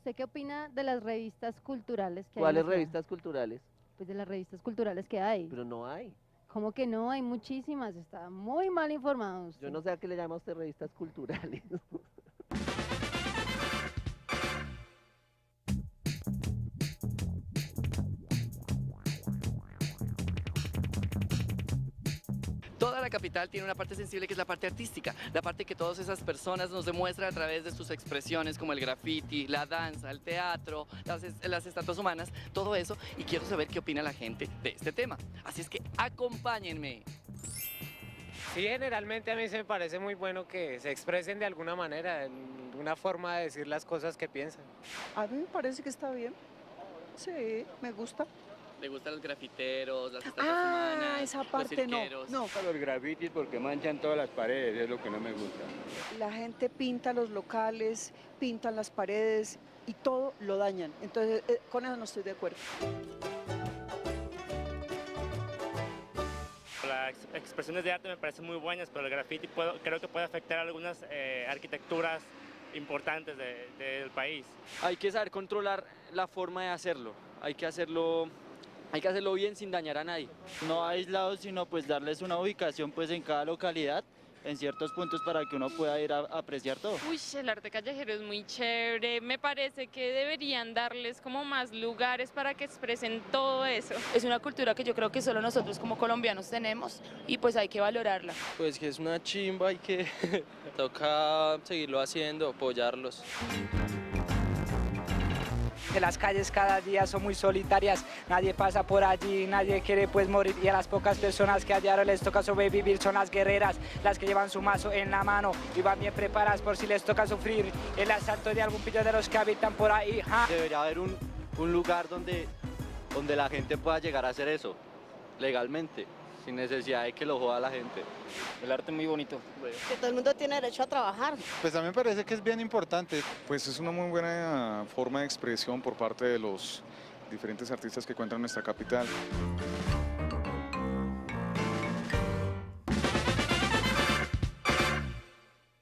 ¿usted qué opina de las revistas culturales que hay en la ¿Cuáles ciudad? revistas culturales? Pues de las revistas culturales que hay. Pero no hay. ¿Cómo que no? Hay muchísimas, está muy mal informado Yo usted. no sé a qué le llama usted revistas culturales. Toda la capital tiene una parte sensible que es la parte artística, la parte que todas esas personas nos demuestran a través de sus expresiones como el graffiti, la danza, el teatro, las estatuas humanas, todo eso, y quiero saber qué opina la gente de este tema. Así es que acompáñenme. Sí, generalmente a mí se me parece muy bueno que se expresen de alguna manera, en una forma de decir las cosas que piensan. A mí me parece que está bien. Sí, me gusta. ¿Le gustan los grafiteros, las estatuas Ah, humanas, esa los parte no, cirqueros? no. Los grafitis porque manchan todas las paredes, es lo que no me gusta. La gente pinta los locales, pintan las paredes y todo lo dañan. Entonces, con eso no estoy de acuerdo. Las expresiones de arte me parecen muy buenas, pero el graffiti creo que puede afectar algunas arquitecturas importantes del país. Hay que saber controlar la forma de hacerlo, hay que hacerlo bien sin dañar a nadie. No aislados, sino pues darles una ubicación pues en cada localidad, en ciertos puntos para que uno pueda ir a apreciar todo. Uy, el arte callejero es muy chévere, me parece que deberían darles como más lugares para que expresen todo eso. Es una cultura que yo creo que solo nosotros como colombianos tenemos y pues hay que valorarla. Pues que es una chimba y que toca seguirlo haciendo, apoyarlos. Que las calles cada día son muy solitarias, nadie pasa por allí, nadie quiere pues morir y a las pocas personas que a diario les toca sobrevivir son las guerreras, las que llevan su mazo en la mano y van bien preparadas por si les toca sufrir el asalto de algún pillo de los que habitan por ahí. Debería haber un lugar donde la gente pueda llegar a hacer eso, legalmente, sin necesidad de que lo joda la gente. El arte es muy bonito. Que todo el mundo tiene derecho a trabajar. Pues a mí me parece que es bien importante. Pues es una muy buena forma de expresión por parte de los diferentes artistas que cuentan nuestra capital.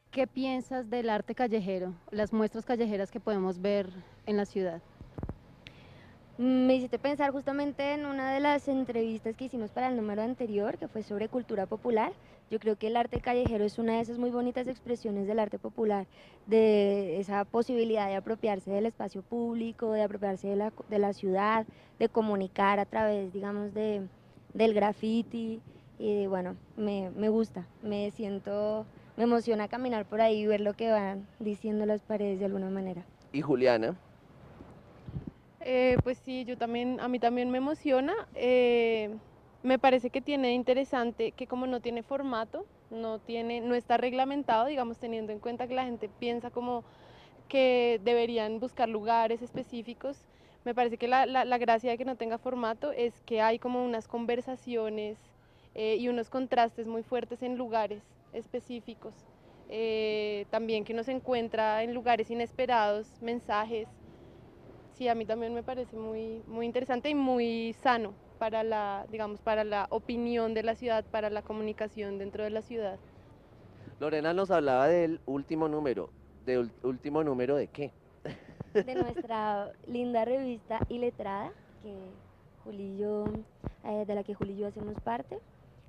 ¿Qué piensas del arte callejero, las muestras callejeras que podemos ver en la ciudad? Me hiciste pensar justamente en una de las entrevistas que hicimos para el número anterior, que fue sobre cultura popular. Yo creo que el arte callejero es una de esas muy bonitas expresiones del arte popular, de esa posibilidad de apropiarse del espacio público, de apropiarse de la ciudad, de comunicar a través, digamos, del graffiti. Y bueno, me gusta, me emociona caminar por ahí y ver lo que van diciendo las paredes de alguna manera. ¿Y Juliana? Pues sí, a mí también me emociona. Me parece que tiene interesante que como no tiene formato, no está reglamentado, digamos, teniendo en cuenta que la gente piensa como que deberían buscar lugares específicos. Me parece que la gracia de que no tenga formato es que hay como unas conversaciones y unos contrastes muy fuertes en lugares específicos. También que uno se encuentra en lugares inesperados, mensajes. Sí, a mí también me parece muy interesante y muy sano para para la opinión de la ciudad, para la comunicación dentro de la ciudad. Lorena nos hablaba del último número. ¿Del último número de qué? De nuestra linda revista Iletrada, de la que Juli y yo hacemos parte.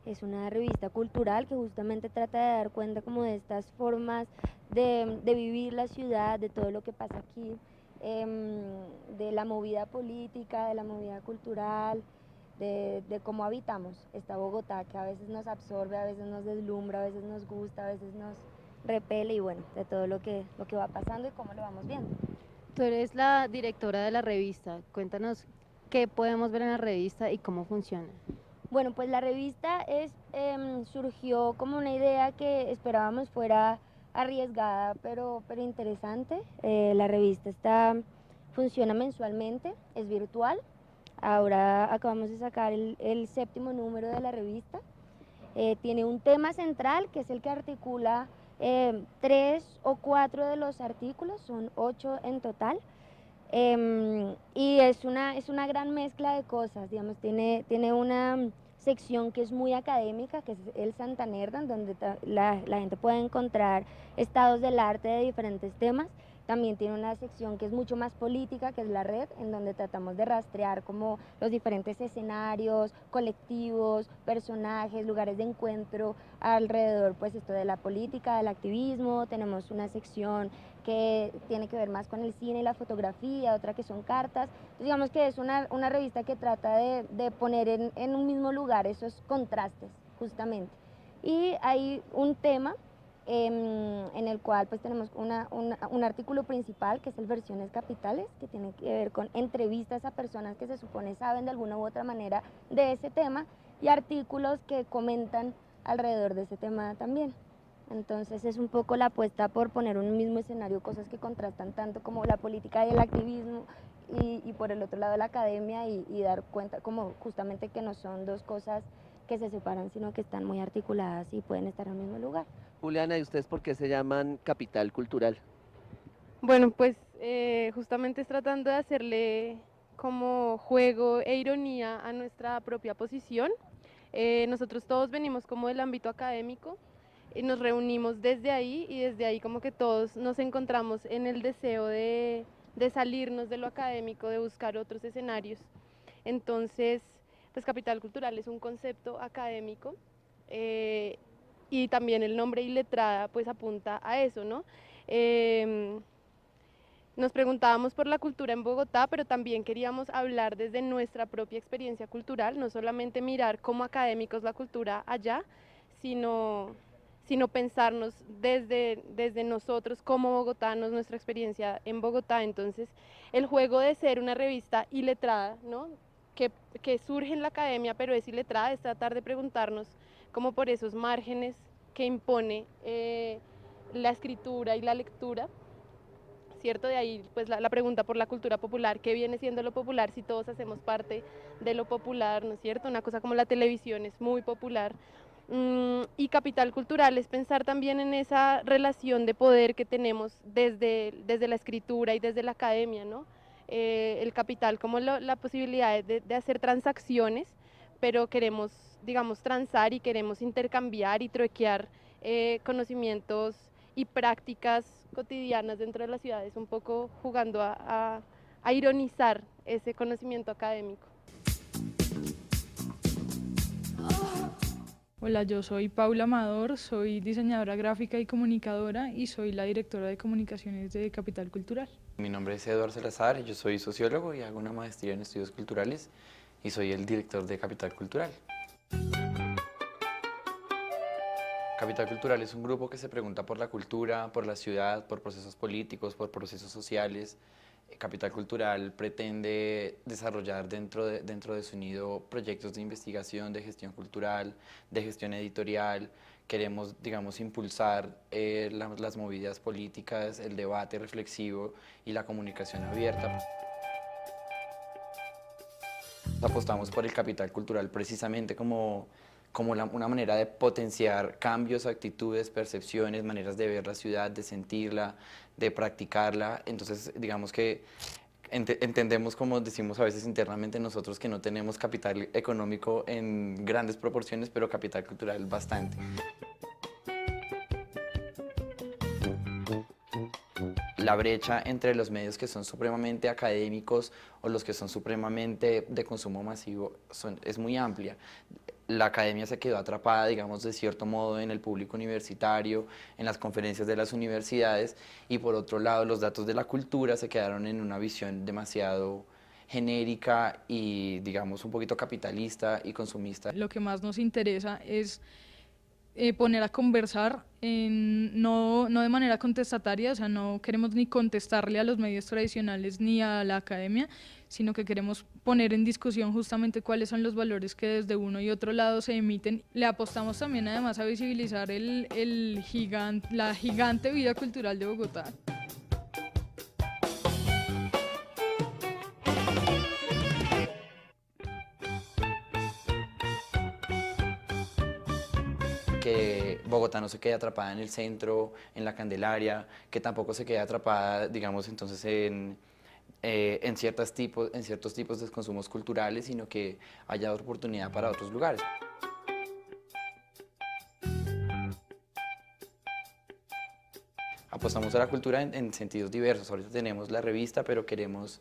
Es una revista cultural que justamente trata de dar cuenta como de estas formas de vivir la ciudad, de todo lo que pasa aquí. De la movida política, de la movida cultural, de cómo habitamos esta Bogotá que a veces nos absorbe, a veces nos deslumbra, a veces nos gusta, a veces nos repele y bueno, de todo lo que va pasando y cómo lo vamos viendo. Tú eres la directora de la revista, cuéntanos qué podemos ver en la revista y cómo funciona. Bueno, pues la revista surgió como una idea que esperábamos fuera arriesgada pero interesante. La revista funciona mensualmente, es virtual. Ahora acabamos de sacar el 7º número de la revista. Tiene un tema central que es el que articula 3 o 4 de los artículos, son 8 en total. Y es una gran mezcla de cosas, digamos, tiene una sección que es muy académica, que es el Santaner, donde la gente puede encontrar estados del arte de diferentes temas, También tiene una sección que es mucho más política, que es la red, en donde tratamos de rastrear como los diferentes escenarios, colectivos, personajes, lugares de encuentro alrededor, pues esto de la política, del activismo. Tenemos una sección que tiene que ver más con el cine y la fotografía, otra que son cartas. Entonces, digamos que es una revista que trata de poner en un mismo lugar esos contrastes, justamente. Y hay un tema en el cual pues tenemos un artículo principal, que es el Versiones Capitales, que tiene que ver con entrevistas a personas que se supone saben de alguna u otra manera de ese tema, y artículos que comentan alrededor de ese tema también. Entonces es un poco la apuesta por poner en un mismo escenario cosas que contrastan tanto como la política y el activismo, y por el otro lado la academia, y dar cuenta como justamente que no son dos cosas que se separan, sino que están muy articuladas y pueden estar en el mismo lugar. Juliana, ¿y ustedes por qué se llaman Capital Cultural? Bueno, pues justamente es tratando de hacerle como juego e ironía a nuestra propia posición. Nosotros todos venimos como del ámbito académico, y nos reunimos desde ahí, y desde ahí como que todos nos encontramos en el deseo de salirnos de lo académico, de buscar otros escenarios. Entonces, pues Capital Cultural es un concepto académico, y también el nombre Iletrada pues apunta a eso, ¿no? Nos preguntábamos por la cultura en Bogotá, pero también queríamos hablar desde nuestra propia experiencia cultural, no solamente mirar como académicos la cultura allá, sino pensarnos desde nosotros como bogotanos, nuestra experiencia en Bogotá. Entonces, el juego de ser una revista iletrada, ¿no?, que surge en la academia, pero es iletrada, es tratar de preguntarnos como por esos márgenes que impone la escritura y la lectura, ¿cierto? De ahí pues la pregunta por la cultura popular, ¿qué viene siendo lo popular si todos hacemos parte de lo popular, ¿no es cierto? Una cosa como la televisión es muy popular. Y Capital Cultural es pensar también en esa relación de poder que tenemos desde la escritura y desde la academia, ¿no? El capital como la posibilidad de hacer transacciones, pero queremos, digamos, transar y queremos intercambiar y truequear conocimientos y prácticas cotidianas dentro de las ciudades, un poco jugando a ironizar ese conocimiento académico. Hola, yo soy Paula Amador, soy diseñadora gráfica y comunicadora y soy la directora de comunicaciones de Capital Cultural. Mi nombre es Eduardo Salazar, yo soy sociólogo y hago una maestría en estudios culturales y soy el director de Capital Cultural. Capital Cultural es un grupo que se pregunta por la cultura, por la ciudad, por procesos políticos, por procesos sociales. Capital Cultural pretende desarrollar dentro de su nido proyectos de investigación, de gestión cultural, de gestión editorial. Queremos, digamos, impulsar las movidas políticas, el debate reflexivo y la comunicación abierta. Apostamos por el capital cultural precisamente como una manera de potenciar cambios, actitudes, percepciones, maneras de ver la ciudad, de sentirla, de practicarla. Entonces, digamos que entendemos, como decimos a veces internamente nosotros, que no tenemos capital económico en grandes proporciones, pero capital cultural bastante. La brecha entre los medios que son supremamente académicos o los que son supremamente de consumo masivo es muy amplia. La academia se quedó atrapada, digamos, de cierto modo en el público universitario, en las conferencias de las universidades, y por otro lado los datos de la cultura se quedaron en una visión demasiado genérica y, digamos, un poquito capitalista y consumista. Lo que más nos interesa es poner a conversar, no de manera contestataria, o sea, no queremos ni contestarle a los medios tradicionales ni a la academia, sino que queremos poner en discusión justamente cuáles son los valores que desde uno y otro lado se emiten. Le apostamos también además a visibilizar la gigante vida cultural de Bogotá. Que Bogotá no se quede atrapada en el centro, en la Candelaria, que tampoco se quede atrapada, digamos, entonces en ciertos tipos de consumos culturales, sino que haya oportunidad para otros lugares. apostamos a la cultura en sentidos diversos. Ahorita tenemos la revista, pero queremos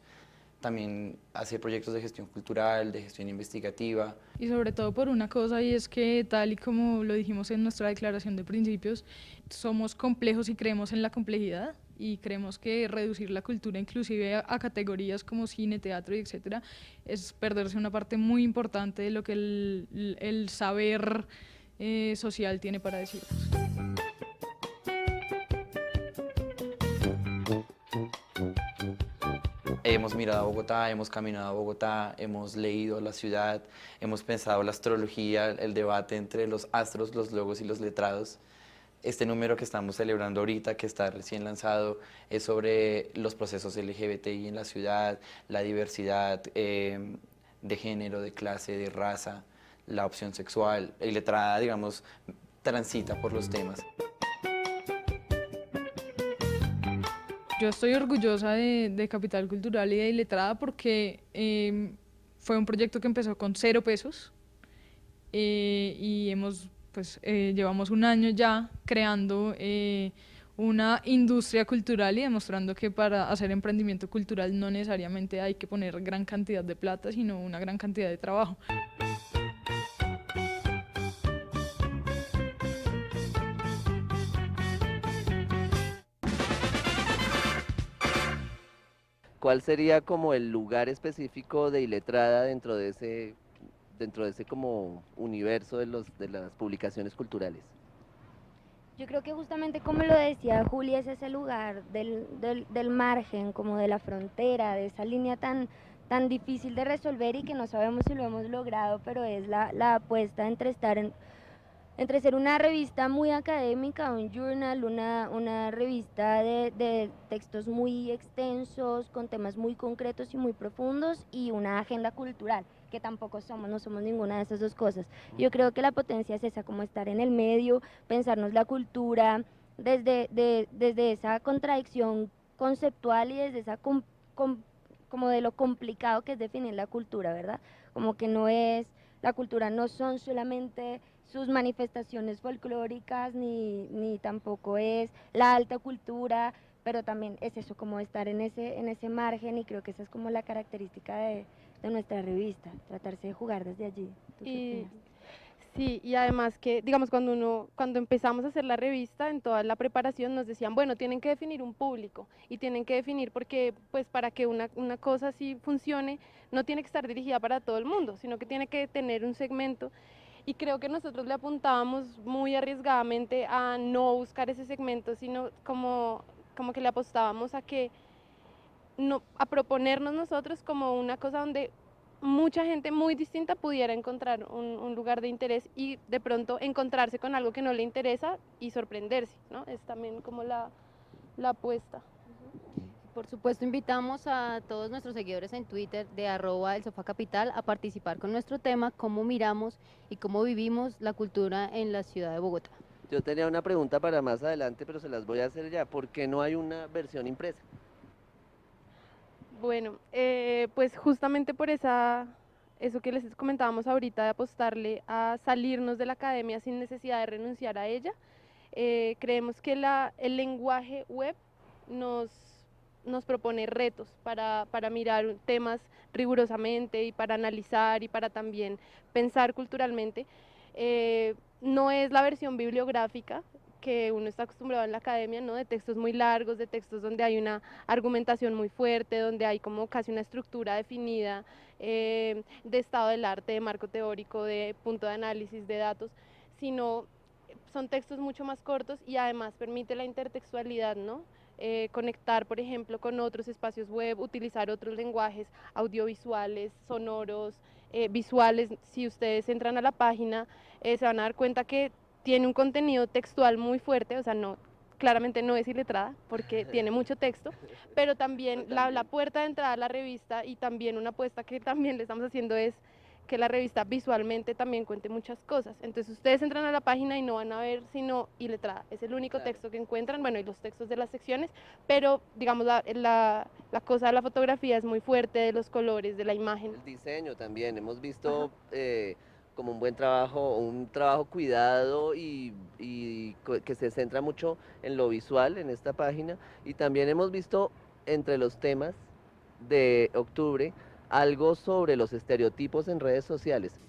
también hacer proyectos de gestión cultural, de gestión investigativa. Y sobre todo por una cosa, y es que tal y como lo dijimos en nuestra declaración de principios, somos complejos y creemos en la complejidad, y creemos que reducir la cultura inclusive a categorías como cine, teatro y etcétera es perderse una parte muy importante de lo que el saber social tiene para decirnos. Hemos mirado a Bogotá, hemos caminado a Bogotá, hemos leído la ciudad, hemos pensado la astrología, el debate entre los astros, los logos y los letrados. Este número que estamos celebrando ahorita, que está recién lanzado, es sobre los procesos LGBTI en la ciudad, la diversidad de género, de clase, de raza, la opción sexual. Y Letrada, digamos, transita por los temas. Yo estoy orgullosa de Capital Cultural y de Iletrada porque fue un proyecto que empezó con 0 pesos y llevamos un año ya creando una industria cultural y demostrando que para hacer emprendimiento cultural no necesariamente hay que poner gran cantidad de plata, sino una gran cantidad de trabajo. ¿Cuál sería como el lugar específico de Iletrada dentro de ese como universo de las publicaciones culturales? Yo creo que justamente como lo decía Juli, es ese lugar del margen, como de la frontera, de esa línea tan difícil de resolver y que no sabemos si lo hemos logrado, pero es la apuesta entre ser una revista muy académica, un journal, una revista de textos muy extensos, con temas muy concretos y muy profundos, y una agenda cultural, que tampoco no somos ninguna de esas dos cosas. Yo creo que la potencia es esa, como estar en el medio, pensarnos la cultura desde esa contradicción conceptual y desde esa como de lo complicado que es definir la cultura, ¿verdad? Como que la cultura no son solamente sus manifestaciones folclóricas, ni tampoco es la alta cultura, pero también es eso, como estar en ese margen, y creo que esa es como la característica de nuestra revista, tratarse de jugar desde allí. ¿Tú qué opinas? Sí, y además que, digamos, cuando empezamos a hacer la revista, en toda la preparación nos decían, bueno, tienen que definir un público, y tienen que definir porque, pues, para que una cosa así funcione, no tiene que estar dirigida para todo el mundo, sino que tiene que tener un segmento. Y creo que nosotros le apuntábamos muy arriesgadamente a no buscar ese segmento, sino como que le apostábamos a proponernos nosotros como una cosa donde mucha gente muy distinta pudiera encontrar un lugar de interés y de pronto encontrarse con algo que no le interesa y sorprenderse, ¿no? Es también como la apuesta. Por supuesto, invitamos a todos nuestros seguidores en Twitter de @elsofacapital a participar con nuestro tema, cómo miramos y cómo vivimos la cultura en la ciudad de Bogotá. Yo tenía una pregunta para más adelante, pero se las voy a hacer ya. ¿Por qué no hay una versión impresa? Bueno, pues justamente por eso que les comentábamos ahorita, de apostarle a salirnos de la academia sin necesidad de renunciar a ella, creemos que el lenguaje web nos propone retos para mirar temas rigurosamente y para analizar y para también pensar culturalmente. No es la versión bibliográfica que uno está acostumbrado en la academia, ¿no? De textos muy largos, de textos donde hay una argumentación muy fuerte, donde hay como casi una estructura definida de estado del arte, de marco teórico, de punto de análisis, de datos, sino son textos mucho más cortos y además permite la intertextualidad, ¿no? Conectar, por ejemplo, con otros espacios web, utilizar otros lenguajes audiovisuales, sonoros, visuales. Si ustedes entran a la página, se van a dar cuenta que tiene un contenido textual muy fuerte, o sea, claramente no es Iletrada porque tiene mucho texto, pero también la puerta de entrada a la revista, y también una apuesta que también le estamos haciendo es que la revista visualmente también cuente muchas cosas. Entonces ustedes entran a la página y no van a ver sino Iletrada, es el único texto que encuentran, bueno, y los textos de las secciones, pero digamos la cosa de la fotografía es muy fuerte, de los colores, de la imagen. El diseño también, hemos visto como un trabajo cuidado y que se centra mucho en lo visual en esta página. Y también hemos visto entre los temas de octubre algo sobre los estereotipos en redes sociales.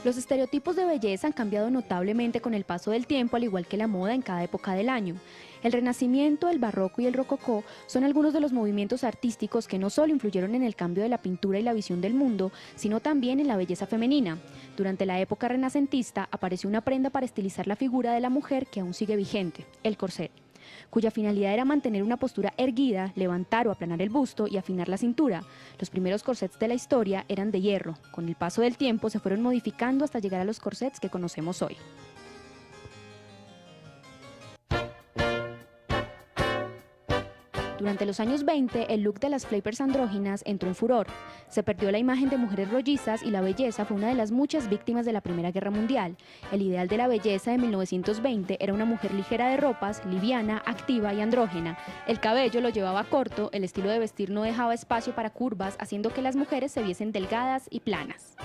Los estereotipos de belleza han cambiado notablemente con el paso del tiempo, al igual que la moda en cada época del año. El Renacimiento, el Barroco y el Rococó son algunos de los movimientos artísticos que no solo influyeron en el cambio de la pintura y la visión del mundo, sino también en la belleza femenina. Durante la época renacentista apareció una prenda para estilizar la figura de la mujer que aún sigue vigente, el corset, cuya finalidad era mantener una postura erguida, levantar o aplanar el busto y afinar la cintura. Los primeros corsets de la historia eran de hierro. Con el paso del tiempo se fueron modificando hasta llegar a los corsets que conocemos hoy. Durante los años 20, el look de las flappers andróginas entró en furor. Se perdió la imagen de mujeres rollizas y la belleza fue una de las muchas víctimas de la Primera Guerra Mundial. El ideal de la belleza de 1920 era una mujer ligera de ropas, liviana, activa y andrógena. El cabello lo llevaba corto, el estilo de vestir no dejaba espacio para curvas, haciendo que las mujeres se viesen delgadas y planas.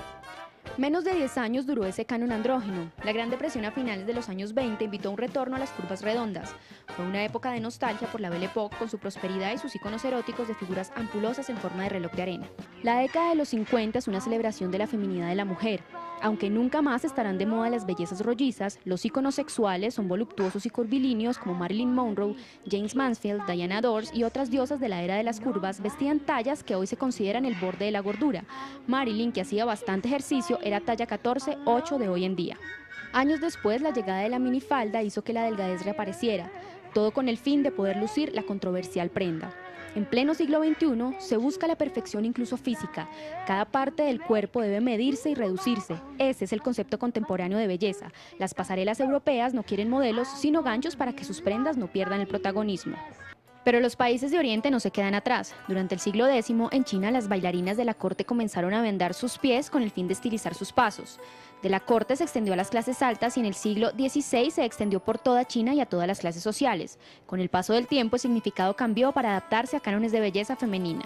Menos de 10 años duró ese canon andrógeno. La Gran Depresión a finales de los años 20 invitó a un retorno a las curvas redondas. Fue una época de nostalgia por la Belle Époque con su prosperidad y sus iconos eróticos de figuras ampulosas en forma de reloj de arena. La década de los 50 es una celebración de la feminidad de la mujer. Aunque nunca más estarán de moda las bellezas rollizas, los iconos sexuales son voluptuosos y curvilíneos como Marilyn Monroe, James Mansfield, Diana Dors y otras diosas de la era de las curvas vestían tallas que hoy se consideran el borde de la gordura. Marilyn, que hacía bastante ejercicio, era talla 14-8 de hoy en día. Años después, la llegada de la minifalda hizo que la delgadez reapareciera, todo con el fin de poder lucir la controversial prenda. En pleno siglo XXI se busca la perfección incluso física. Cada parte del cuerpo debe medirse y reducirse. Ese es el concepto contemporáneo de belleza. Las pasarelas europeas no quieren modelos, sino ganchos para que sus prendas no pierdan el protagonismo. Pero los países de Oriente no se quedan atrás. Durante el siglo X, en China, las bailarinas de la corte comenzaron a vendar sus pies con el fin de estilizar sus pasos. De la corte se extendió a las clases altas y en el siglo XVI se extendió por toda China y a todas las clases sociales. Con el paso del tiempo, el significado cambió para adaptarse a cánones de belleza femenina.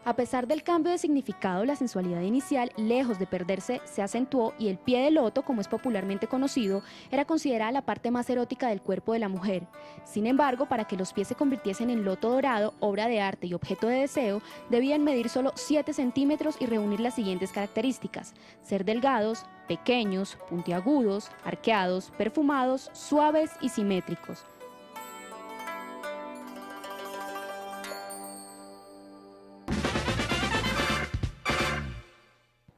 A pesar del cambio de significado, la sensualidad inicial, lejos de perderse, se acentuó y el pie de loto, como es popularmente conocido, era considerada la parte más erótica del cuerpo de la mujer. Sin embargo, para que los pies se convirtiesen en loto dorado, obra de arte y objeto de deseo, debían medir solo 7 centímetros y reunir las siguientes características: ser delgados, pequeños, puntiagudos, arqueados, perfumados, suaves y simétricos.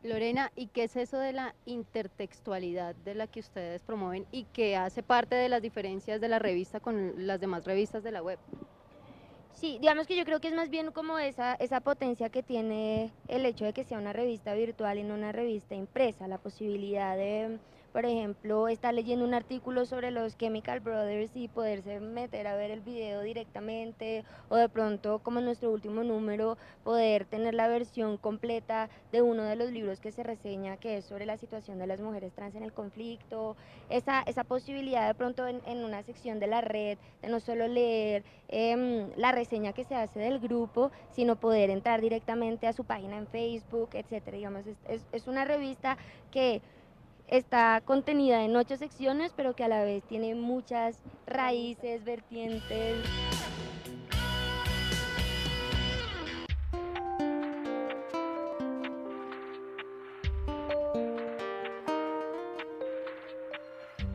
Lorena, ¿y qué es eso de la intertextualidad de la que ustedes promueven y que hace parte de las diferencias de la revista con las demás revistas de la web? Sí, digamos que yo creo que es más bien como esa potencia que tiene el hecho de que sea una revista virtual y no una revista impresa, la posibilidad de, por ejemplo, estar leyendo un artículo sobre los Chemical Brothers y poderse meter a ver el video directamente, o de pronto, como en nuestro último número, poder tener la versión completa de uno de los libros que se reseña, que es sobre la situación de las mujeres trans en el conflicto, esa posibilidad de pronto en una sección de la red, de no solo leer la reseña que se hace del grupo, sino poder entrar directamente a su página en Facebook, etcétera. Digamos, es una revista que está contenida en 8 secciones, pero que a la vez tiene muchas raíces, vertientes.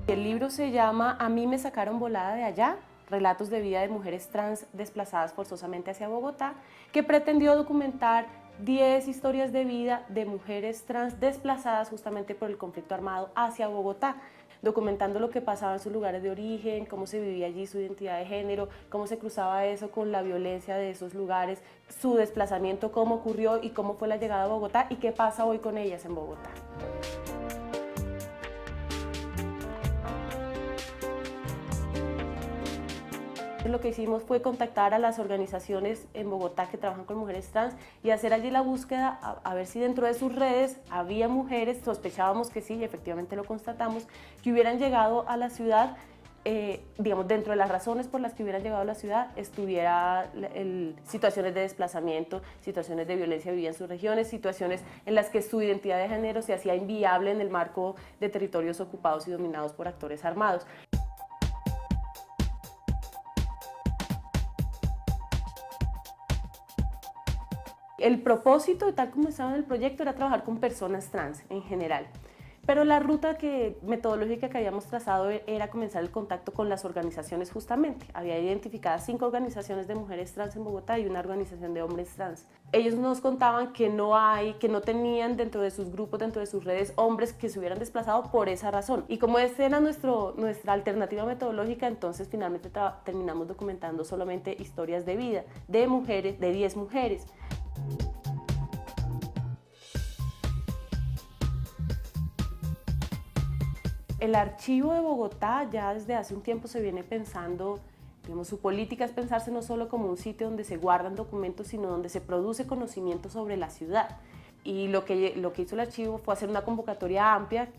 El libro se llama A mí me sacaron volada de allá, relatos de vida de mujeres trans desplazadas forzosamente hacia Bogotá, que pretendió documentar 10 historias de vida de mujeres trans desplazadas justamente por el conflicto armado hacia Bogotá, documentando lo que pasaba en sus lugares de origen, cómo se vivía allí su identidad de género, cómo se cruzaba eso con la violencia de esos lugares, su desplazamiento, cómo ocurrió y cómo fue la llegada a Bogotá y qué pasa hoy con ellas en Bogotá. Lo que hicimos fue contactar a las organizaciones en Bogotá que trabajan con mujeres trans y hacer allí la búsqueda a ver si dentro de sus redes había mujeres, sospechábamos que sí, y efectivamente lo constatamos, que hubieran llegado a la ciudad digamos, dentro de las razones por las que hubieran llegado a la ciudad, estuviera situaciones de desplazamiento, situaciones de violencia vivida en sus regiones, situaciones en las que su identidad de género se hacía inviable en el marco de territorios ocupados y dominados por actores armados. El propósito, tal como estaba en el proyecto, era trabajar con personas trans en general. Pero la ruta metodológica que habíamos trazado era comenzar el contacto con las organizaciones justamente. Había identificadas 5 organizaciones de mujeres trans en Bogotá y una organización de hombres trans. Ellos nos contaban que no tenían dentro de sus grupos, dentro de sus redes, hombres que se hubieran desplazado por esa razón. Y como esta era nuestra alternativa metodológica, entonces finalmente terminamos documentando solamente historias de vida de mujeres, de 10 mujeres. El archivo de Bogotá ya desde hace un tiempo se viene pensando, digamos, su política es pensarse no solo como un sitio donde se guardan documentos, sino donde se produce conocimiento sobre la ciudad. Y lo que hizo el archivo fue hacer una convocatoria amplia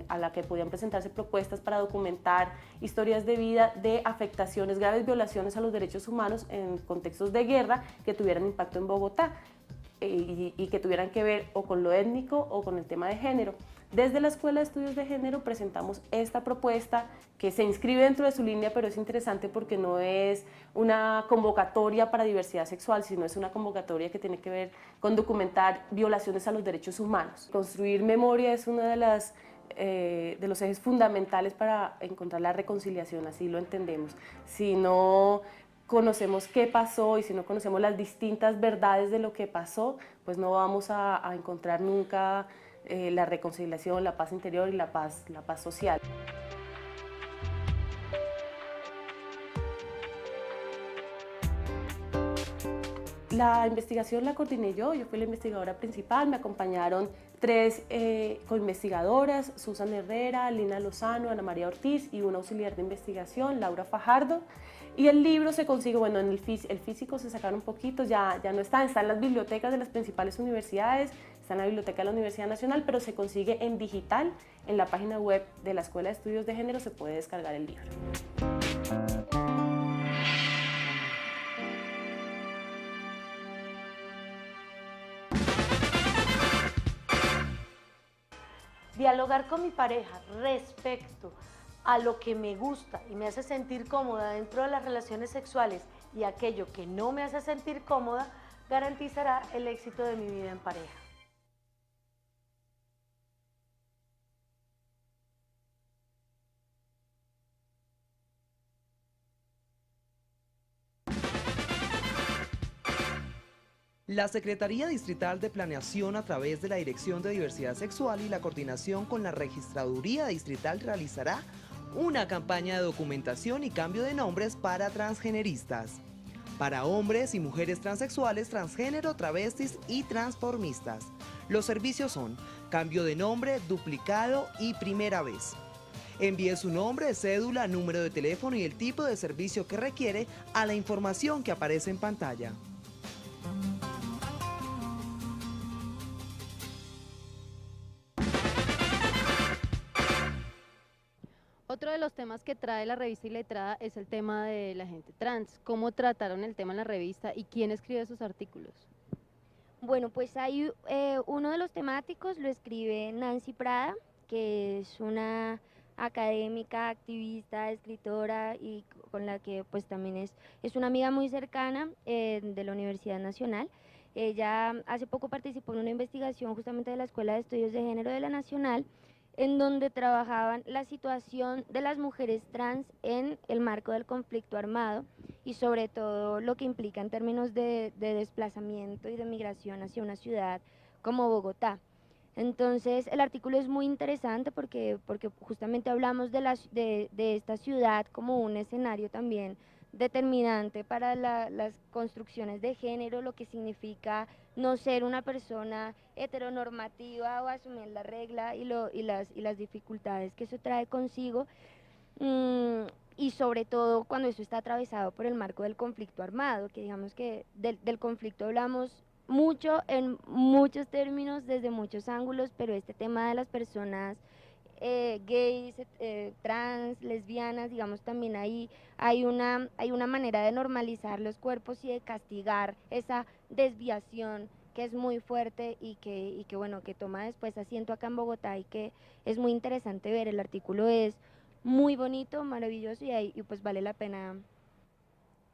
a la que podían presentarse propuestas para documentar historias de vida de afectaciones, graves violaciones a los derechos humanos en contextos de guerra que tuvieran impacto en Bogotá y que tuvieran que ver o con lo étnico o con el tema de género. Desde la Escuela de Estudios de Género presentamos esta propuesta que se inscribe dentro de su línea, pero es interesante porque no es una convocatoria para diversidad sexual, sino es una convocatoria que tiene que ver con documentar violaciones a los derechos humanos. Construir memoria es uno de los ejes fundamentales para encontrar la reconciliación, así lo entendemos. Si no conocemos qué pasó y si no conocemos las distintas verdades de lo que pasó, pues no vamos a encontrar nunca la reconciliación, la paz interior y la paz social. La investigación la coordiné yo fui la investigadora principal, me acompañaron 3 coinvestigadoras, Susan Herrera, Lina Lozano, Ana María Ortiz y una auxiliar de investigación, Laura Fajardo. Y el libro se consigue, bueno, en el físico se sacaron un poquito, ya no está en las bibliotecas de las principales universidades, está en la biblioteca de la Universidad Nacional, pero se consigue en digital, en la página web de la Escuela de Estudios de Género se puede descargar el libro. Dialogar con mi pareja respecto a lo que me gusta y me hace sentir cómoda dentro de las relaciones sexuales y aquello que no me hace sentir cómoda, garantizará el éxito de mi vida en pareja. La Secretaría Distrital de Planeación, a través de la Dirección de Diversidad Sexual y la coordinación con la Registraduría Distrital, realizará una campaña de documentación y cambio de nombres para transgeneristas, para hombres y mujeres transexuales, transgénero, travestis y transformistas. Los servicios son cambio de nombre, duplicado y primera vez. Envíe su nombre, cédula, número de teléfono y el tipo de servicio que requiere a la información que aparece en pantalla. Otro de los temas que trae la revista Iletrada es el tema de la gente trans. ¿Cómo trataron el tema en la revista y quién escribe esos artículos? Bueno, pues hay uno de los temáticos lo escribe Nancy Prada, que es una académica, activista, escritora y con la que pues también es una amiga muy cercana de la Universidad Nacional. Ella hace poco participó en una investigación justamente de la Escuela de Estudios de Género de la Nacional, en donde trabajaban la situación de las mujeres trans en el marco del conflicto armado y sobre todo lo que implica en términos de desplazamiento y de migración hacia una ciudad como Bogotá. Entonces el artículo es muy interesante porque justamente hablamos de esta ciudad como un escenario también determinante para las construcciones de género, lo que significa no ser una persona heteronormativa o asumir la regla y las dificultades que eso trae consigo, y sobre todo cuando eso está atravesado por el marco del conflicto armado, que digamos que del conflicto hablamos mucho en muchos términos, desde muchos ángulos, pero este tema de las personas gays, trans, lesbianas, digamos, también ahí hay una manera de normalizar los cuerpos y de castigar esa desviación que es muy fuerte y que bueno, que toma después asiento acá en Bogotá y que es muy interesante ver. El artículo es muy bonito, maravilloso y pues vale la pena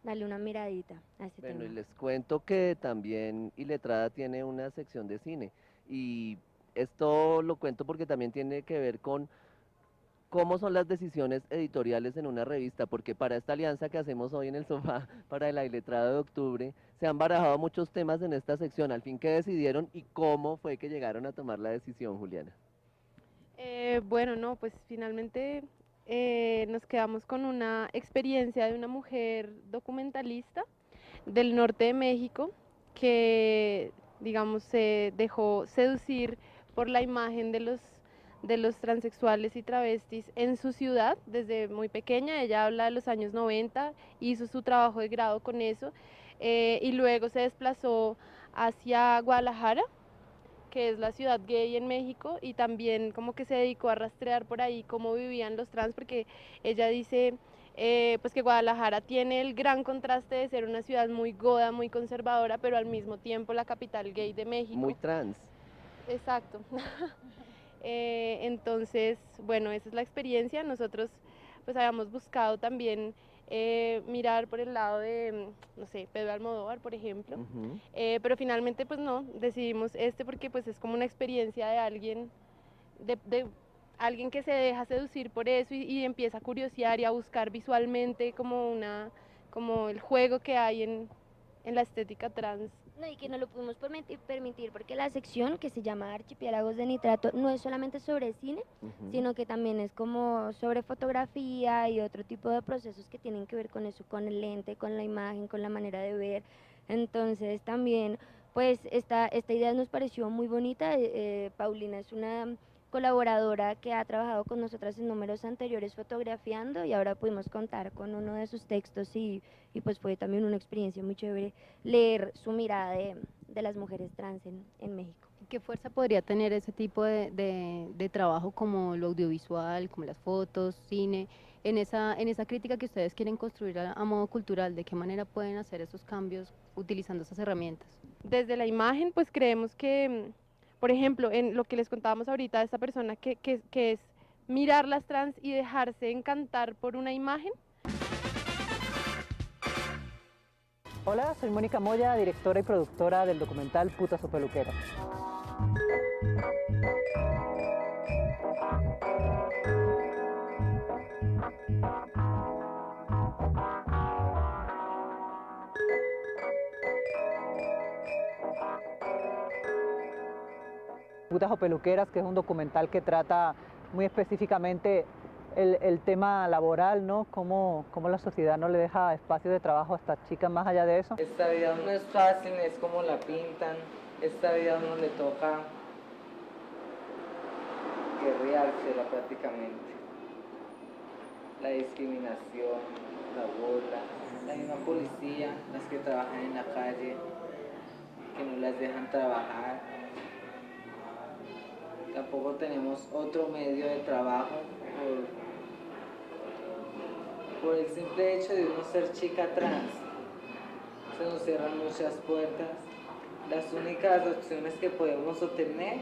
darle una miradita a ese Bueno, y tema. les cuento que también Iletrada tiene una sección de cine y esto lo cuento porque también tiene que ver con cómo son las decisiones editoriales en una revista, porque para esta alianza que hacemos hoy en el sofá para el Iletrado de octubre, se han barajado muchos temas en esta sección. Al fin, ¿qué decidieron y cómo fue que llegaron a tomar la decisión, Juliana? Bueno, no, pues finalmente nos quedamos con una experiencia de una mujer documentalista del norte de México que, digamos, se dejó seducir por la imagen de los transexuales y travestis en su ciudad desde muy pequeña. Ella habla de los años 90, hizo su trabajo de grado con eso y luego se desplazó hacia Guadalajara, que es la ciudad gay en México, y también como que se dedicó a rastrear por ahí cómo vivían los trans, porque ella dice pues que Guadalajara tiene el gran contraste de ser una ciudad muy goda, muy conservadora, pero al mismo tiempo la capital gay de México. Muy trans. Exacto. Entonces, bueno, esa es la experiencia. Nosotros pues habíamos buscado también mirar por el lado de, no sé, Pedro Almodóvar, por ejemplo, pero finalmente pues no, decidimos porque pues es como una experiencia de alguien, de alguien que se deja seducir por eso y empieza a curiosear y a buscar visualmente como el juego que hay en la estética trans. No, y que no lo pudimos permitir porque la sección que se llama Archipiélagos de Nitrato no es solamente sobre cine, sino que también es como sobre fotografía y otro tipo de procesos que tienen que ver con eso, con el lente, con la imagen, con la manera de ver. Entonces también, pues esta idea nos pareció muy bonita. Paulina es una colaboradora que ha trabajado con nosotras en números anteriores fotografiando y ahora pudimos contar con uno de sus textos y pues fue también una experiencia muy chévere leer su mirada de las mujeres trans en México. ¿Qué fuerza podría tener ese tipo de trabajo como lo audiovisual, como las fotos, cine, en esa crítica que ustedes quieren construir a modo cultural? ¿De qué manera pueden hacer esos cambios utilizando esas herramientas? Desde la imagen, pues creemos que, por ejemplo, en lo que les contábamos ahorita de esta persona que es mirar las trans y dejarse encantar por una imagen. Hola, soy Mónica Moya, directora y productora del documental Putas o Peluqueras. Putas o Peluqueras, que es un documental que trata muy específicamente el tema laboral, ¿no? Cómo la sociedad no le deja espacio de trabajo a estas chicas más allá de eso. Esta vida no es fácil, es como la pintan. Esta vida a uno le toca guerreársela prácticamente. La discriminación, la burla, la misma policía, las que trabajan en la calle, que no las dejan trabajar. Tampoco tenemos otro medio de trabajo por el simple hecho de uno ser chica trans. Se nos cierran muchas puertas. Las únicas opciones que podemos obtener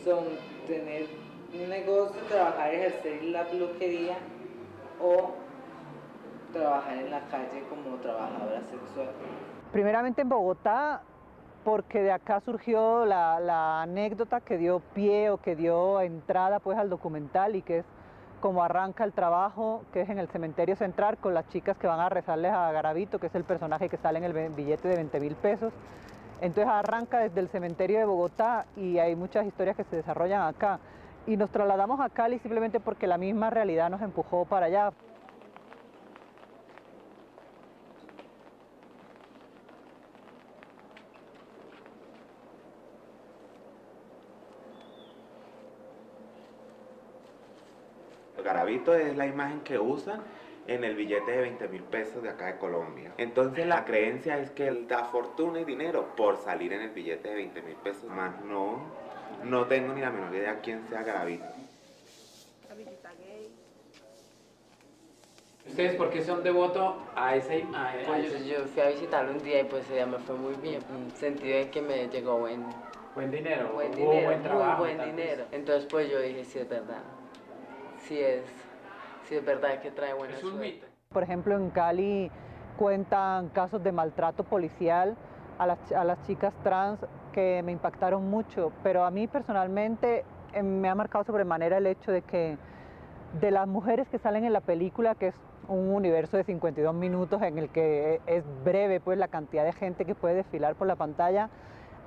son tener un negocio, trabajar, ejercer la peluquería o trabajar en la calle como trabajadora sexual. Primeramente en Bogotá, porque de acá surgió la anécdota que dio pie o que dio entrada pues al documental y que es como arranca el trabajo, que es en el cementerio central con las chicas que van a rezarles a Garavito, que es el personaje que sale en el billete de 20.000 pesos. Entonces arranca desde el cementerio de Bogotá y hay muchas historias que se desarrollan acá. Y nos trasladamos a Cali simplemente porque la misma realidad nos empujó para allá. Garavito es la imagen que usan en el billete de 20.000 pesos de acá de Colombia. Entonces la creencia es que él da fortuna y dinero por salir en el billete de 20.000 pesos. Más no tengo ni la menor idea quién sea Garavito. Capillita Gay. ¿Ustedes por qué son devotos a esa imagen? Pues yo fui a visitarlo un día y pues ella me fue muy bien, en el sentido de que me llegó buen dinero, buen hubo dinero, buen trabajo, muy buen dinero. Entonces pues yo dije, sí es verdad, sí es verdad que trae buena suerte. Por ejemplo, en Cali cuentan casos de maltrato policial a las chicas trans que me impactaron mucho, pero a mí personalmente me ha marcado sobremanera el hecho de que de las mujeres que salen en la película, que es un universo de 52 minutos en el que es breve pues la cantidad de gente que puede desfilar por la pantalla,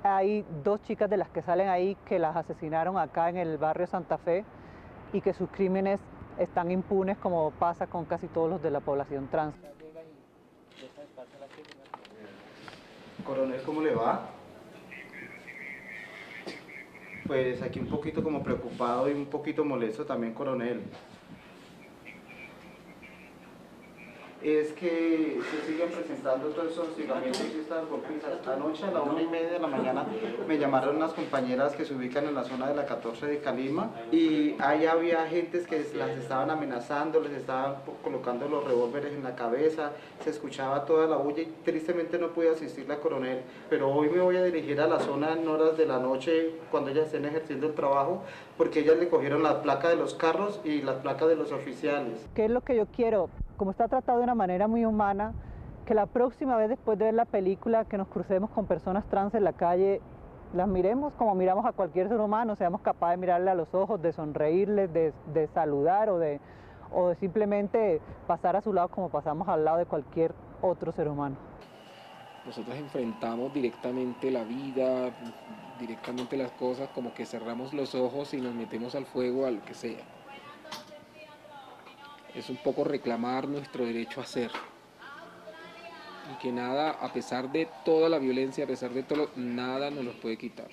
hay 2 chicas de las que salen ahí que las asesinaron acá en el barrio Santa Fe y que sus crímenes están impunes como pasa con casi todos los de la población trans. Coronel, ¿cómo le va? Pues aquí un poquito como preocupado y un poquito molesto también, coronel. Es que se siguen presentando todos esos hostigamientos y estas golpizas. Anoche a la 1:30 de la mañana me llamaron unas compañeras que se ubican en la zona de la 14 de Calima y ahí había gentes que las estaban amenazando, les estaban colocando los revólveres en la cabeza, se escuchaba toda la bulla y tristemente no pude asistir a coronel, pero hoy me voy a dirigir a la zona en horas de la noche cuando ellas estén ejerciendo el trabajo porque ellas le cogieron la placa de los carros y la placa de los oficiales. ¿Qué es lo que yo quiero? Como está tratado de una manera muy humana, que la próxima vez después de ver la película que nos crucemos con personas trans en la calle, las miremos como miramos a cualquier ser humano, seamos capaces de mirarle a los ojos, de sonreírles, de saludar o de simplemente pasar a su lado como pasamos al lado de cualquier otro ser humano. Nosotros enfrentamos directamente la vida, directamente las cosas, como que cerramos los ojos y nos metemos al fuego, a lo que sea. Es un poco reclamar nuestro derecho a ser. Y que nada, a pesar de toda la violencia, a pesar de todo, nada nos los puede quitar.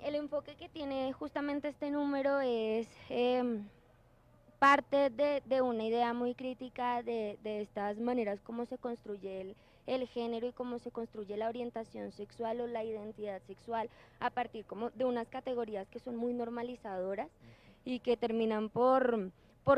El enfoque que tiene justamente este número es parte de una idea muy crítica de estas maneras como se construye el género y cómo se construye la orientación sexual o la identidad sexual a partir como de unas categorías que son muy normalizadoras y que terminan por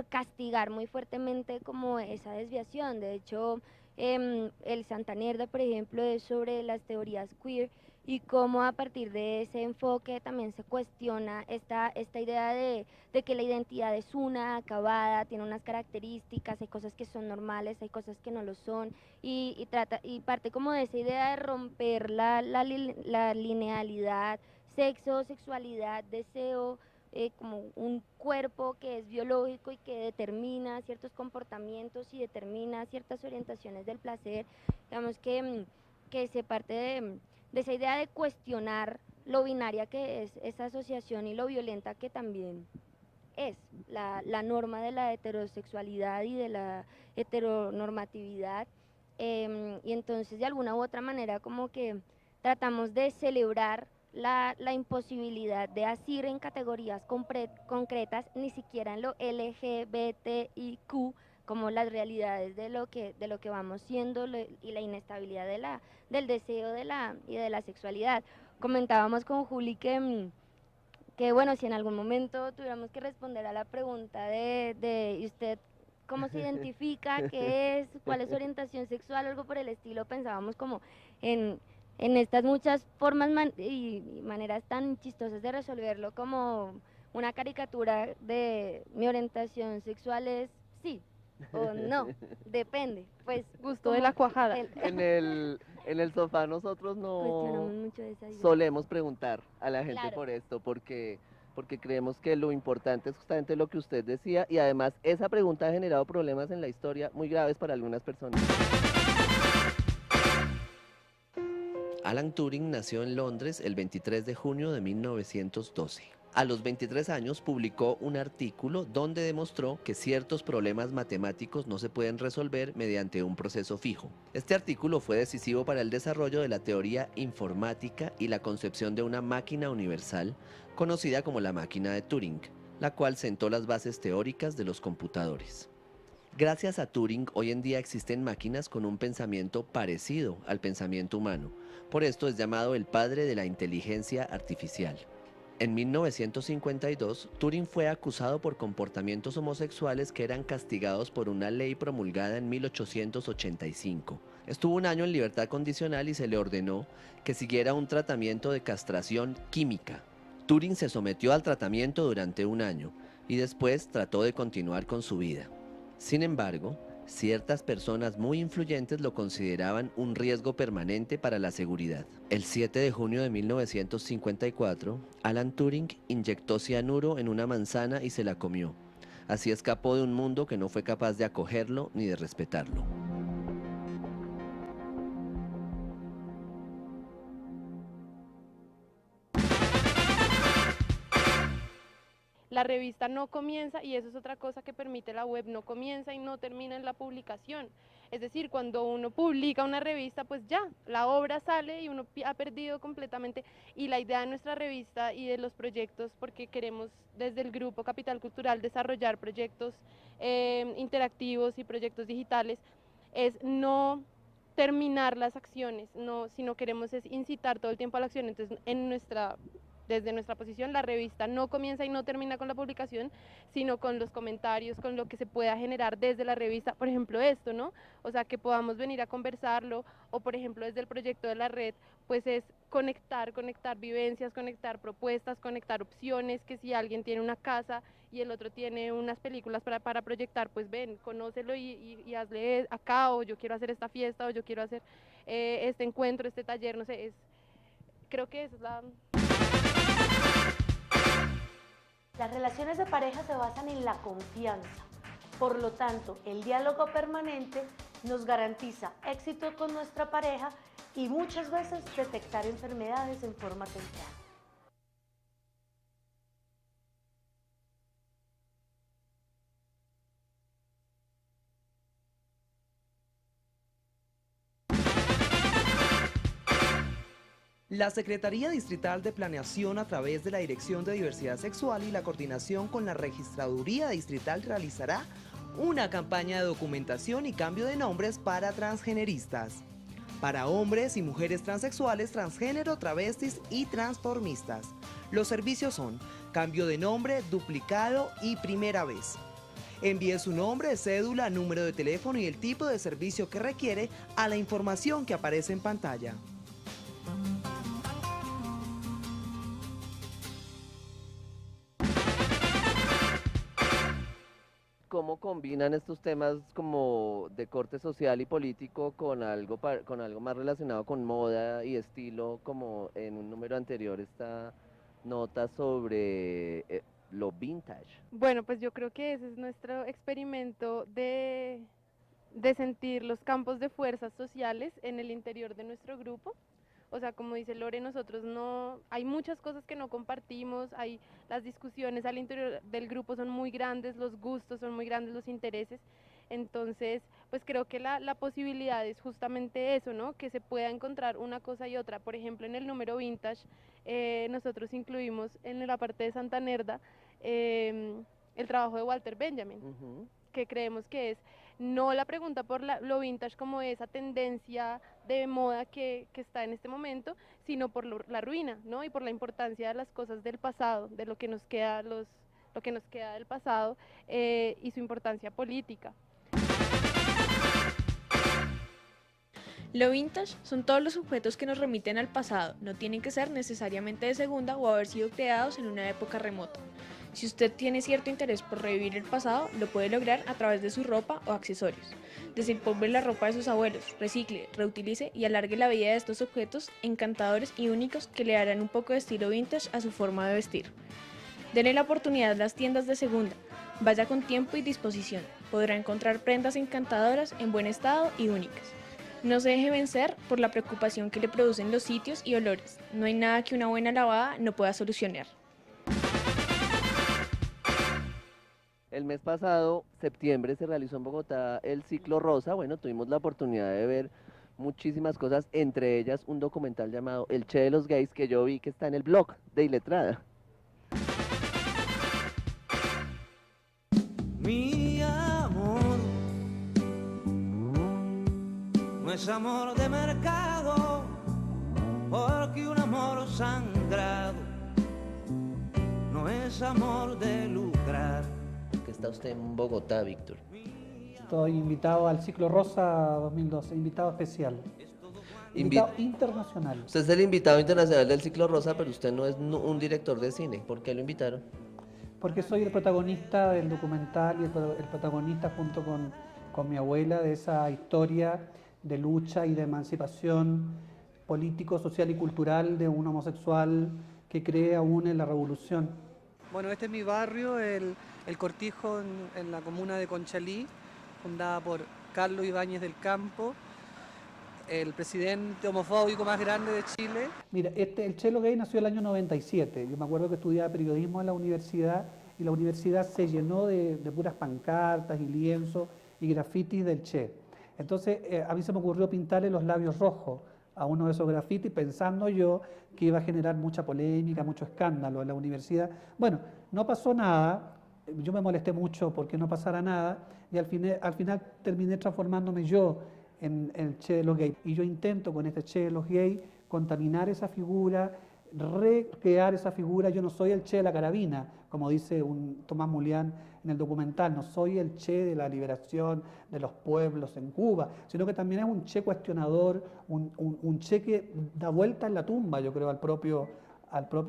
castigar muy fuertemente como esa desviación. De hecho, el Santanerda, por ejemplo, es sobre las teorías queer y cómo a partir de ese enfoque también se cuestiona esta idea de que la identidad es una, acabada, tiene unas características, hay cosas que son normales, hay cosas que no lo son, y parte como de esa idea de romper la linealidad, sexo, sexualidad, deseo, como un cuerpo que es biológico y que determina ciertos comportamientos y determina ciertas orientaciones del placer. Digamos que se parte de esa idea de cuestionar lo binaria que es esa asociación y lo violenta que también es la norma de la heterosexualidad y de la heteronormatividad, y entonces de alguna u otra manera como que tratamos de celebrar la imposibilidad de asir en categorías concretas, ni siquiera en lo LGBTIQ, como las realidades de lo que vamos siendo y la inestabilidad del deseo y de la sexualidad. Comentábamos con Juli que bueno, si en algún momento tuviéramos que responder a la pregunta de ¿y usted cómo se identifica? ¿Qué es? ¿Cuál es su orientación sexual? Algo por el estilo, pensábamos como en estas muchas formas y maneras tan chistosas de resolverlo, como una caricatura de mi orientación sexual es sí o no, depende, pues gusto de la cuajada. En el sofá nosotros no mucho de esa idea. solemos preguntar a la gente Claro. por esto, porque creemos que lo importante es justamente lo que usted decía, y además esa pregunta ha generado problemas en la historia muy graves para algunas personas. Alan Turing nació en Londres el 23 de junio de 1912. A los 23 años publicó un artículo donde demostró que ciertos problemas matemáticos no se pueden resolver mediante un proceso fijo. Este artículo fue decisivo para el desarrollo de la teoría informática y la concepción de una máquina universal, conocida como la máquina de Turing, la cual sentó las bases teóricas de los computadores. Gracias a Turing, hoy en día existen máquinas con un pensamiento parecido al pensamiento humano. Por esto es llamado el padre de la inteligencia artificial. En 1952, Turing fue acusado por comportamientos homosexuales que eran castigados por una ley promulgada en 1885. Estuvo un año en libertad condicional y se le ordenó que siguiera un tratamiento de castración química. Turing se sometió al tratamiento durante un año y después trató de continuar con su vida. Sin embargo, ciertas personas muy influyentes lo consideraban un riesgo permanente para la seguridad. El 7 de junio de 1954, Alan Turing inyectó cianuro en una manzana y se la comió. Así escapó de un mundo que no fue capaz de acogerlo ni de respetarlo. La revista no comienza, y eso es otra cosa que permite la web, no comienza y no termina en la publicación. Es decir, cuando uno publica una revista, pues ya, la obra sale y uno ha perdido completamente. Y la idea de nuestra revista y de los proyectos, porque queremos desde el Grupo Capital Cultural desarrollar proyectos interactivos y proyectos digitales, es no terminar las acciones, sino queremos es incitar todo el tiempo a la acción. Entonces, desde nuestra posición, la revista no comienza y no termina con la publicación, sino con los comentarios, con lo que se pueda generar desde la revista, por ejemplo esto, ¿no? O sea, que podamos venir a conversarlo, o por ejemplo desde el proyecto de la red, pues es conectar vivencias, conectar propuestas, conectar opciones, que si alguien tiene una casa y el otro tiene unas películas para proyectar, pues ven, conócelo y hazle acá, o yo quiero hacer esta fiesta, o yo quiero hacer este encuentro, este taller, no sé, creo que esa es la... Las relaciones de pareja se basan en la confianza. Por lo tanto, el diálogo permanente nos garantiza éxito con nuestra pareja y muchas veces detectar enfermedades en forma temprana. La Secretaría Distrital de Planeación, a través de la Dirección de Diversidad Sexual y la coordinación con la Registraduría Distrital, realizará una campaña de documentación y cambio de nombres para transgeneristas, para hombres y mujeres transexuales, transgénero, travestis y transformistas. Los servicios son cambio de nombre, duplicado y primera vez. Envíe su nombre, cédula, número de teléfono y el tipo de servicio que requiere a la información que aparece en pantalla. ¿Cómo combinan estos temas como de corte social y político con algo más relacionado con moda y estilo, como en un número anterior esta nota sobre lo vintage? Bueno, pues yo creo que ese es nuestro experimento de sentir los campos de fuerzas sociales en el interior de nuestro grupo. O sea, como dice Lore, nosotros hay muchas cosas que no compartimos, las discusiones al interior del grupo son muy grandes, los gustos son muy grandes, los intereses. Entonces, pues creo que la posibilidad es justamente eso, ¿no? Que se pueda encontrar una cosa y otra. Por ejemplo, en el número vintage, nosotros incluimos en la parte de Santa Nerda el trabajo de Walter Benjamin, que creemos que es no la pregunta por lo vintage como esa tendencia de moda que está en este momento, sino por la ruina, ¿no? Y por la importancia de las cosas del pasado, de lo que nos queda, lo que nos queda del pasado y su importancia política. Lo vintage son todos los objetos que nos remiten al pasado, no tienen que ser necesariamente de segunda o haber sido creados en una época remota. Si usted tiene cierto interés por revivir el pasado, lo puede lograr a través de su ropa o accesorios. Desempolve la ropa de sus abuelos, recicle, reutilice y alargue la vida de estos objetos encantadores y únicos que le darán un poco de estilo vintage a su forma de vestir. Denle la oportunidad a las tiendas de segunda. Vaya con tiempo y disposición. Podrá encontrar prendas encantadoras en buen estado y únicas. No se deje vencer por la preocupación que le producen los sitios y olores. No hay nada que una buena lavada no pueda solucionar. El mes pasado, septiembre, se realizó en Bogotá el Ciclo Rosa. Bueno, tuvimos la oportunidad de ver muchísimas cosas, entre ellas un documental llamado El Che de los Gays, que yo vi que está en el blog de Iletrada. Mi amor no es amor de mercado, porque un amor sangrado no es amor de lucrar. Que está usted en Bogotá, Víctor. Estoy invitado al Ciclo Rosa 2012, invitado especial. Invitado internacional. Usted es el invitado internacional del Ciclo Rosa, pero usted no es un director de cine. ¿Por qué lo invitaron? Porque soy el protagonista del documental y el protagonista junto con mi abuela de esa historia de lucha y de emancipación político, social y cultural de un homosexual que cree aún en la revolución. Bueno, este es mi barrio, el Cortijo en la comuna de Conchalí, fundada por Carlos Ibáñez del Campo, el presidente homofóbico más grande de Chile. Mira, el Che Lo Gay nació el año 97. Yo me acuerdo que estudiaba periodismo en la universidad y la universidad se llenó de puras pancartas y lienzos y grafitis del Che. Entonces a mí se me ocurrió pintarle los labios rojos a uno de esos grafitis pensando yo que iba a generar mucha polémica, mucho escándalo en la universidad. Bueno, no pasó nada, yo me molesté mucho porque no pasara nada y al final terminé transformándome yo en el Che de los gays. Y yo intento con este Che de los gays contaminar esa figura, recrear esa figura. Yo no soy el Che de la carabina, como dice Tomás Mulián en el documental, no soy el Che de la liberación de los pueblos en Cuba, sino que también es un Che cuestionador, un Che que da vuelta en la tumba, yo creo, al propio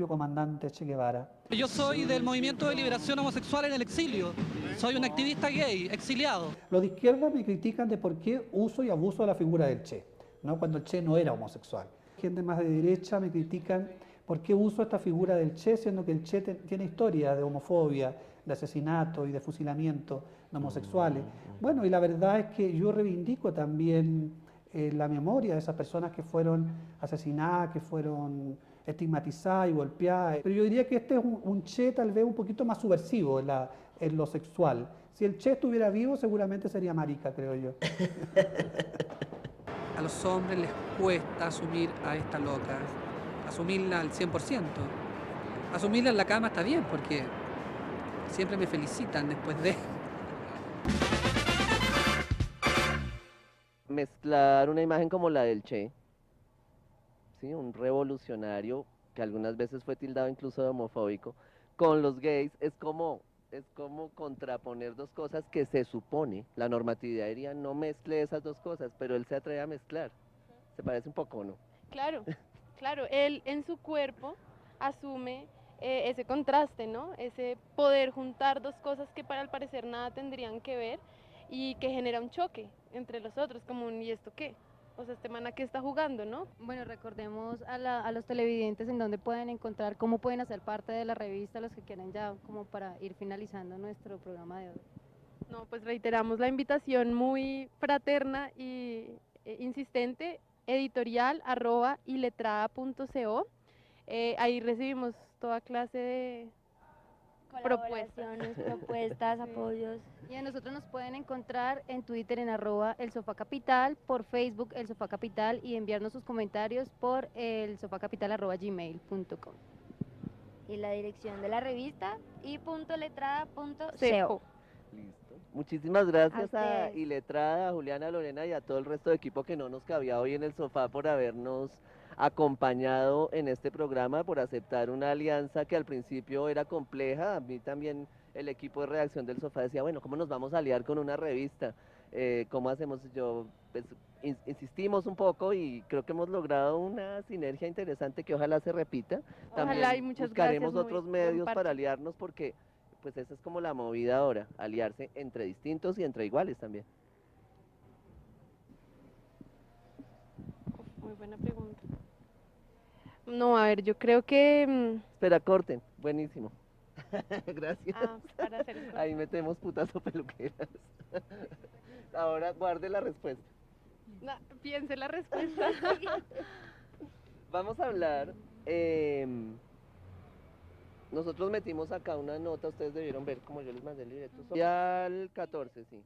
comandante Che Guevara. Yo soy del movimiento de liberación homosexual en el exilio, soy un activista gay, exiliado. Los de izquierda me critican de por qué uso y abuso de la figura del Che, ¿no? Cuando el Che no era homosexual. Gente más de derecha me critican por qué uso esta figura del Che, siendo que el Che tiene historia de homofobia, de asesinato y de fusilamiento de homosexuales. Bueno, y la verdad es que yo reivindico también la memoria de esas personas que fueron asesinadas, que fueron estigmatizadas y golpeadas. Pero yo diría que este es un Che tal vez un poquito más subversivo en lo sexual. Si el Che estuviera vivo, seguramente sería marica, creo yo. A los hombres les cuesta asumir a esta loca, asumirla al 100%. Asumirla en la cama está bien, porque siempre me felicitan después de... Mezclar una imagen como la del Che, ¿sí? Un revolucionario que algunas veces fue tildado incluso de homofóbico, con los gays es como contraponer dos cosas que se supone, la normatividad diría no mezcle esas dos cosas, pero él se atreve a mezclar. ¿Se parece un poco, no? Claro, claro, él en su cuerpo asume ese contraste, ¿no? Ese poder juntar dos cosas que al parecer nada tendrían que ver y que genera un choque entre los otros, como un ¿y esto qué? O sea, este man a qué está jugando, ¿no? Bueno, recordemos a los televidentes en dónde pueden encontrar, cómo pueden hacer parte de la revista, los que quieran ya, como para ir finalizando nuestro programa de hoy. No, pues reiteramos la invitación muy fraterna y insistente, editorial@iletrada.co. Ahí recibimos toda clase de propuestas, apoyos. Y a nosotros nos pueden encontrar en Twitter en @elsofacapital, por Facebook El Sofá Capital y enviarnos sus comentarios por elsofacapital@gmail.com. Y la dirección de la revista y.letrada.co. Listo. Muchísimas gracias a Iletrada, a Juliana, a Lorena y a todo el resto de equipo que no nos cabía hoy en el sofá por habernos acompañado en este programa, por aceptar una alianza que al principio era compleja. A mí también el equipo de redacción del sofá decía, bueno, ¿cómo nos vamos a aliar con una revista? ¿Cómo hacemos? Pues, insistimos un poco y creo que hemos logrado una sinergia interesante que ojalá se repita. También ojalá, y muchas buscaremos gracias, otros medios para aliarnos porque pues esa es como la movida ahora, aliarse entre distintos y entre iguales también. Muy buena pregunta. No, a ver, yo creo que... Espera, corten, buenísimo. Gracias. Para hacer eso. Ahí metemos putas o peluqueras. Ahora guarde la respuesta. No, piense la respuesta. Vamos a hablar... nosotros metimos acá una nota, ustedes debieron ver como yo les mandé el libreto. Ya el 14, sí.